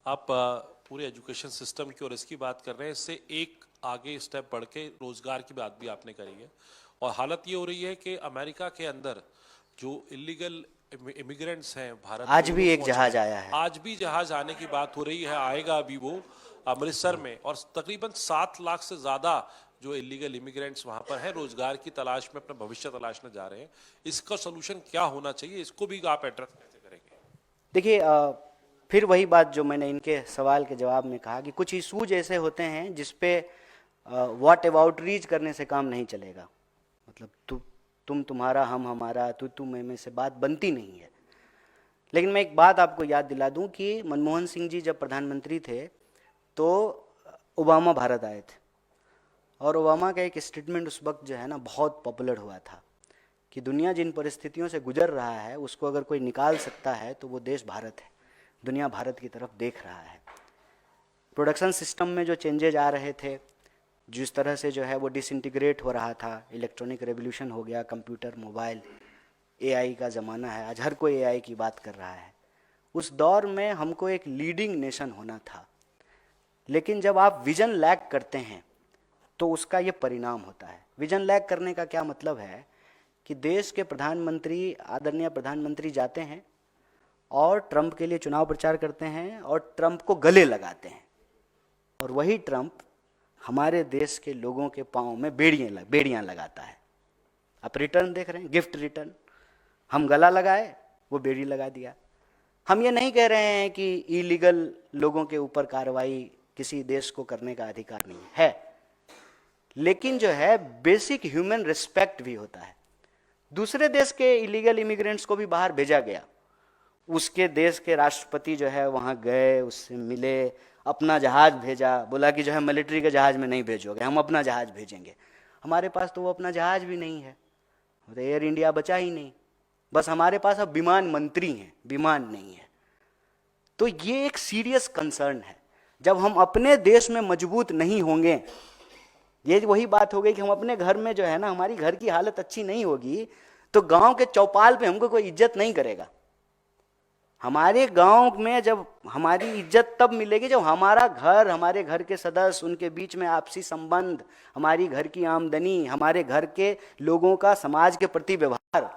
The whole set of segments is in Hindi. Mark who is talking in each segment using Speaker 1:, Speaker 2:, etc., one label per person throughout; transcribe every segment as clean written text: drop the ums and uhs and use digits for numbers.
Speaker 1: आप पूरे एजुकेशन सिस्टम की और इसकी बात कर रहे हैं, इससे एक आगे स्टेप बढ़ के रोजगार की बात भी आपने करी है। और हालत ये हो रही है कि अमेरिका के अंदर जो इलीगल इमिग्रेंट्स हैं भारत में
Speaker 2: आज
Speaker 1: वो
Speaker 2: भी
Speaker 1: लोग
Speaker 2: एक
Speaker 1: पहुंच रहे
Speaker 2: जहाज
Speaker 1: हैं।
Speaker 2: आया है।
Speaker 1: आज भी जहाज आने की बात हो रही है, आएगा अभी वो अमृतसर में। और तकरीबन 7 लाख से ज्यादा जो इलीगल इमिग्रेंट्स वहां पर हैं, रोजगार की तलाश में अपना भविष्य तलाशने जा रहे हैं। इसका सोल्यूशन क्या होना चाहिए, इसको भी आप एड्रेस कैसे करेंगे?
Speaker 2: देखिए, फिर वही बात जो मैंने इनके सवाल के जवाब में कहा कि कुछ इशूज ऐसे होते हैं जिसपे व्हाट अबाउट रीच करने से काम नहीं चलेगा। मतलब तुम तुम्हारा, हम हमारा, तू मैं से बात बनती नहीं है। लेकिन मैं एक बात आपको याद दिला दूं कि मनमोहन सिंह जी जब प्रधानमंत्री थे तो ओबामा भारत आए थे, और ओबामा का एक स्टेटमेंट उस वक्त जो है ना बहुत पॉपुलर हुआ था कि दुनिया जिन परिस्थितियों से गुजर रहा है उसको अगर कोई निकाल सकता है तो वो देश भारत है। दुनिया भारत की तरफ देख रहा है। प्रोडक्शन सिस्टम में जो चेंजेज आ रहे थे, जिस तरह से जो है वो डिसइंटीग्रेट हो रहा था, इलेक्ट्रॉनिक रेवोल्यूशन हो गया, कंप्यूटर, मोबाइल, एआई का ज़माना है, आज हर कोई एआई की बात कर रहा है। उस दौर में हमको एक लीडिंग नेशन होना था। लेकिन जब आप विजन लैक करते हैं तो उसका ये परिणाम होता है। विजन लैक करने का क्या मतलब है कि देश के प्रधानमंत्री, आदरणीय प्रधानमंत्री जाते हैं और ट्रंप के लिए चुनाव प्रचार करते हैं और ट्रंप को गले लगाते हैं, और वही ट्रंप हमारे देश के लोगों के पाँव में बेड़ियां लगाता है। आप रिटर्न देख रहे हैं, गिफ्ट रिटर्न। हम गला लगाए, वो बेड़ी लगा दिया। हम ये नहीं कह रहे हैं कि इलीगल लोगों के ऊपर कार्रवाई किसी देश को करने का अधिकार नहीं है, लेकिन जो है बेसिक ह्यूमन रिस्पेक्ट भी होता है। दूसरे देश के इलीगल इमिग्रेंट्स को भी बाहर भेजा गया। उसके देश के राष्ट्रपति जो है वहाँ गए, उससे मिले, अपना जहाज भेजा, बोला कि जो है मिलिट्री के जहाज में नहीं भेजोगे, हम अपना जहाज भेजेंगे। हमारे पास तो वो अपना जहाज भी नहीं है, तो एयर इंडिया बचा ही नहीं। बस हमारे पास अब विमान मंत्री हैं, विमान नहीं है। तो ये एक सीरियस कंसर्न है। जब हम अपने देश में मजबूत नहीं होंगे, ये वही बात हो गई कि हम अपने घर में जो है ना, हमारी घर की हालत अच्छी नहीं होगी तो गांव के चौपाल पे हमको कोई इज्जत नहीं करेगा। हमारे गांव में जब हमारी इज्जत तब मिलेगी जब हमारा घर, हमारे घर के सदस्य, उनके बीच में आपसी संबंध, हमारी घर की आमदनी, हमारे घर के लोगों का समाज के प्रति व्यवहार,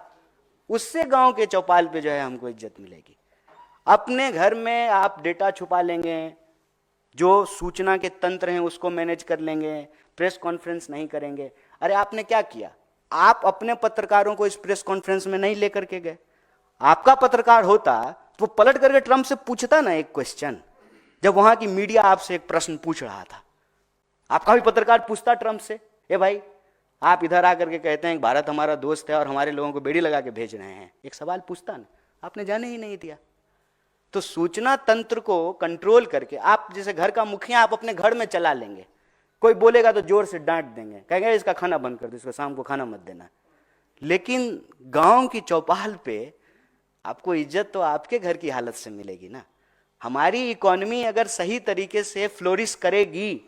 Speaker 2: उससे गांव के चौपाल पे जो है हमको इज्जत मिलेगी। अपने घर में आप डेटा छुपा लेंगे, जो सूचना के तंत्र हैं उसको मैनेज कर लेंगे, प्रेस कॉन्फ्रेंस नहीं करेंगे। अरे आपने क्या किया? आप अपने पत्रकारों को इस प्रेस कॉन्फ्रेंस में नहीं लेकर के गए। आपका पत्रकार होता तो पलट करके ट्रंप से पूछता ना एक क्वेश्चन, जब वहां की मीडिया आपसे एक प्रश्न पूछ रहा था। आपका भी पत्रकार पूछता ट्रंप से, ए भाई आप इधर आकर के कहते हैं कि भारत हमारा दोस्त है और हमारे लोगों को बेड़ी लगा के भेज रहे हैं, एक सवाल पूछता ना? आपने जाने ही नहीं दिया। तो सूचना तंत्र को कंट्रोल करके, आप जैसे घर का मुखिया आप अपने घर में चला लेंगे, कोई बोलेगा तो जोर से डांट देंगे, कहेंगे इसका खाना बंद कर दो, इसको शाम को खाना मत देना। लेकिन गांव की चौपाल पे आपको इज्जत तो आपके घर की हालत से मिलेगी ना। हमारी इकोनॉमी अगर सही तरीके से फ्लोरिश करेगी,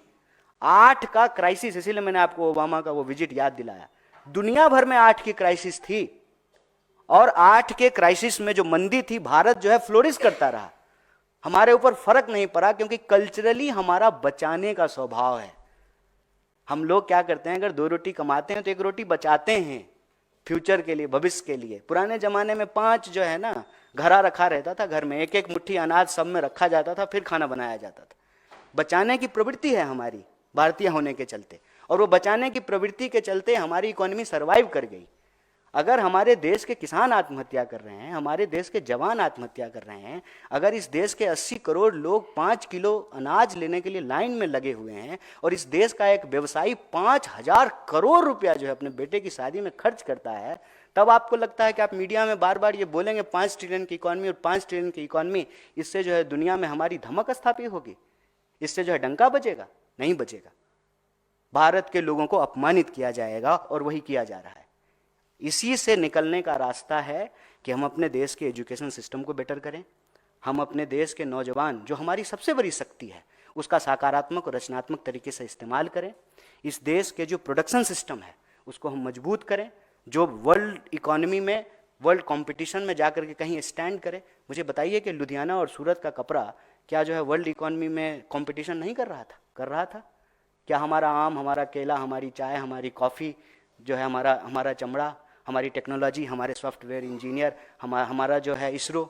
Speaker 2: 8 का क्राइसिस, इसीलिए मैंने आपको ओबामा का वो विजिट याद दिलाया। दुनिया भर में 8 की क्राइसिस थी, और 8 के क्राइसिस में जो मंदी थी, भारत जो है फ्लोरिश करता रहा। हमारे ऊपर फर्क नहीं पड़ा, क्योंकि कल्चरली हमारा बचाने का स्वभाव है। हम लोग क्या करते हैं, अगर 2 रोटी कमाते हैं तो 1 रोटी बचाते हैं फ्यूचर के लिए, भविष्य के लिए। पुराने जमाने में 5 जो है ना घड़ा रखा रहता था घर में, एक एक मुट्ठी अनाज सब में रखा जाता था, फिर खाना बनाया जाता था। बचाने की प्रवृत्ति है हमारी, भारतीय होने के चलते, और वो बचाने की प्रवृत्ति के चलते हमारी इकोनॉमी सर्वाइव कर गई। अगर हमारे देश के किसान आत्महत्या कर रहे हैं, हमारे देश के जवान आत्महत्या कर रहे हैं, अगर इस देश के 80 करोड़ लोग 5 किलो अनाज लेने के लिए लाइन में लगे हुए हैं, और इस देश का एक व्यवसायी 5,000 करोड़ रुपया जो है अपने बेटे की शादी में खर्च करता है, तब आपको लगता है कि आप मीडिया में बार बार ये बोलेंगे 5 ट्रिलियन की इकॉनमी और 5 ट्रिलियन की इकॉनमी, इससे जो है दुनिया में हमारी धमक स्थापित होगी, इससे जो है डंका बजेगा? नहीं बजेगा। भारत के लोगों को अपमानित किया जाएगा, और वही किया जा रहा है। इसी से निकलने का रास्ता है कि हम अपने देश के एजुकेशन सिस्टम को बेटर करें। हम अपने देश के नौजवान, जो हमारी सबसे बड़ी शक्ति है, उसका सकारात्मक और रचनात्मक तरीके से इस्तेमाल करें। इस देश के जो प्रोडक्शन सिस्टम है उसको हम मजबूत करें, जो वर्ल्ड इकोनॉमी में, वर्ल्ड कंपटीशन में जाकर के कहीं स्टैंड करें। मुझे बताइए कि लुधियाना और सूरत का कपड़ा क्या जो है वर्ल्ड इकोनॉमी में कंपटीशन नहीं कर रहा था? कर रहा था। क्या हमारा आम, हमारा केला, हमारी चाय, हमारी कॉफ़ी, जो है हमारा चमड़ा, हमारी टेक्नोलॉजी, हमारे सॉफ्टवेयर इंजीनियर, हमारा जो है इसरो,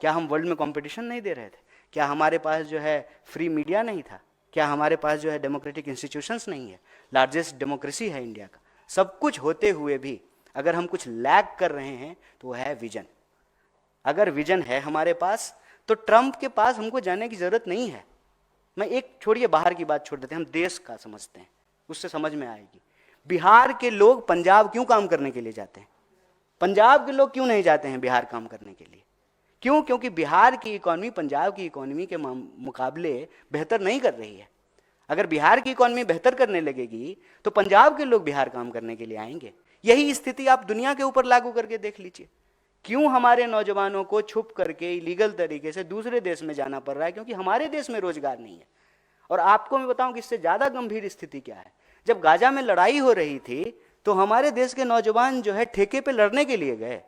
Speaker 2: क्या हम वर्ल्ड में कंपटीशन नहीं दे रहे थे? क्या हमारे पास जो है फ्री मीडिया नहीं था? क्या हमारे पास जो है डेमोक्रेटिक इंस्टीट्यूशंस नहीं है? लार्जेस्ट डेमोक्रेसी है इंडिया का। सब कुछ होते हुए भी अगर हम कुछ लैग कर रहे हैं तो वो है विजन। अगर विजन है हमारे पास तो ट्रंप के पास हमको जाने की जरूरत नहीं है। मैं एक छोड़िए, बाहर की बात छोड़ देते हैं, हम देश का समझते हैं, उससे समझ में आएगी। बिहार के लोग पंजाब क्यों काम करने के लिए जाते हैं? पंजाब के लोग क्यों नहीं जाते हैं बिहार काम करने के लिए? क्यों? क्योंकि बिहार की इकोनॉमी पंजाब की इकोनॉमी के मुकाबले बेहतर नहीं कर रही है। अगर बिहार की इकोनॉमी बेहतर करने लगेगी तो पंजाब के लोग बिहार काम करने के लिए आएंगे। यही स्थिति आप दुनिया के ऊपर लागू करके देख लीजिए। क्यों हमारे नौजवानों को छुप करके इलीगल तरीके से दूसरे देश में जाना पड़ रहा है? क्योंकि हमारे देश में रोजगार नहीं है। और आपको मैं बताऊं कि इससे ज्यादा गंभीर स्थिति क्या है। जब गाजा में लड़ाई हो रही थी तो हमारे देश के नौजवान जो है ठेके पे लड़ने के लिए गए।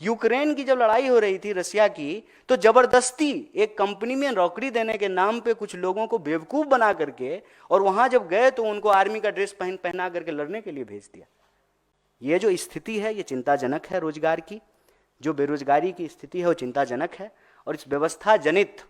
Speaker 2: यूक्रेन की जब लड़ाई हो रही थी रसिया की, तो जबरदस्ती एक कंपनी में नौकरी देने के नाम पे कुछ लोगों को बेवकूफ बना करके, और वहां जब गए तो उनको आर्मी का ड्रेस पहना करके लड़ने के लिए भेज दिया। ये जो स्थिति है ये चिंताजनक है। रोजगार की जो बेरोजगारी की स्थिति है वो चिंताजनक है। और इस व्यवस्था जनित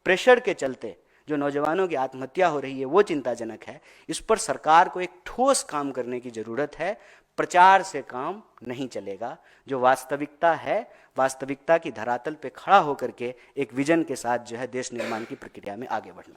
Speaker 2: प्रेशर के चलते जो नौजवानों की आत्महत्या हो रही है वो चिंताजनक है। इस पर सरकार को एक ठोस काम करने की जरूरत है। प्रचार से काम नहीं चलेगा। जो वास्तविकता है, वास्तविकता की धरातल पे खड़ा होकर के एक विजन के साथ जो है देश निर्माण की प्रक्रिया में आगे बढ़ना।